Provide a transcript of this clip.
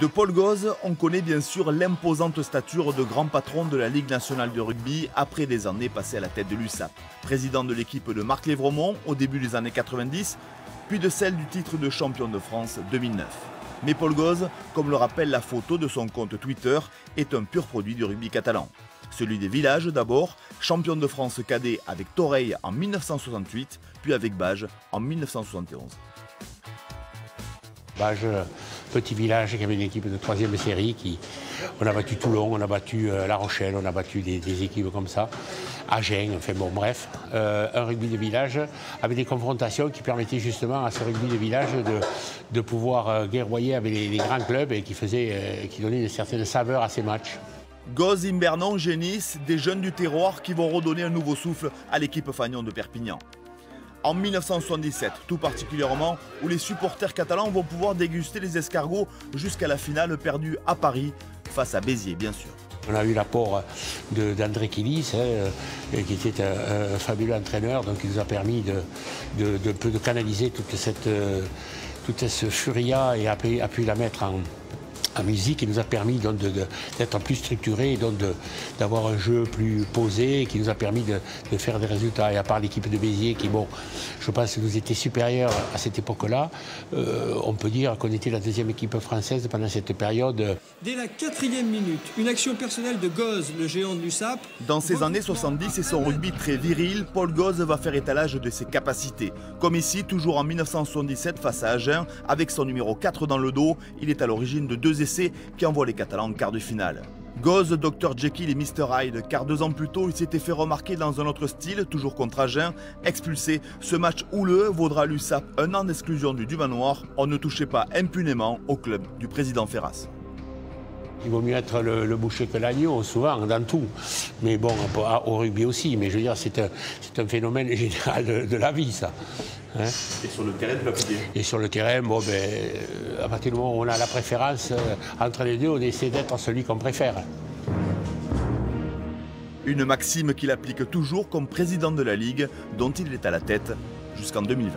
De Paul Gauze, on connaît bien sûr l'imposante stature de grand patron de la Ligue nationale de rugby après des années passées à la tête de l'USAP. Président de l'équipe de Marc Lévremont au début des années 90, puis de celle du titre de champion de France 2009. Mais Paul Gauze, comme le rappelle la photo de son compte Twitter, est un pur produit du rugby catalan. Celui des villages d'abord, champion de France cadet avec Toreil en 1968, puis avec Bages en 1971. Bages, petit village qui avait une équipe de 3e série. On a battu Toulon, on a battu La Rochelle, on a battu des équipes comme ça. Agen, enfin bon bref. Un rugby de village avec des confrontations qui permettaient justement à ce rugby de village de pouvoir guerroyer avec les grands clubs et qui donnaient une certaine saveur à ces matchs. Gauze, Imbernon, Génis, des jeunes du terroir qui vont redonner un nouveau souffle à l'équipe Fagnon de Perpignan. En 1977, tout particulièrement, où les supporters catalans vont pouvoir déguster les escargots jusqu'à la finale perdue à Paris, face à Béziers bien sûr. On a eu l'apport d'André Kilis, qui était un fabuleux entraîneur, donc il nous a permis de canaliser toute cette furia et a pu la mettre en musique, qui nous a permis d'être plus structuré et d'avoir un jeu plus posé, qui nous a permis de faire des résultats. Et à part l'équipe de Béziers qui, bon, je pense que nous était supérieurs à cette époque-là, on peut dire qu'on était la deuxième équipe française pendant cette période. Dès la 4e minute, une action personnelle de Gauze, le géant de l'USAP. Dans ces années 70 et son rugby très viril, Paul Gauze va faire étalage de ses capacités. Comme ici, toujours en 1977 face à Agen, avec son numéro 4 dans le dos, il est à l'origine de 2 essais qui envoient les Catalans en quart de finale. Gauze, Dr Jekyll et Mr Hyde, car 2 ans plus tôt, il s'était fait remarquer dans un autre style, toujours contre Agen, expulsé. Ce match houleux vaudra à l'USAP 1 an d'exclusion du Dumas Noir. On ne touchait pas impunément au club du président Ferras. Il vaut mieux être le boucher que l'agneau, souvent, dans tout. Mais bon, au rugby aussi. Mais je veux dire, c'est un phénomène général de la vie, ça. Hein? Et sur le terrain de l'appliquer. Et sur le terrain, bon, à partir du moment où on a la préférence, entre les deux, on essaie d'être celui qu'on préfère. Une maxime qu'il applique toujours comme président de la Ligue, dont il est à la tête jusqu'en 2020.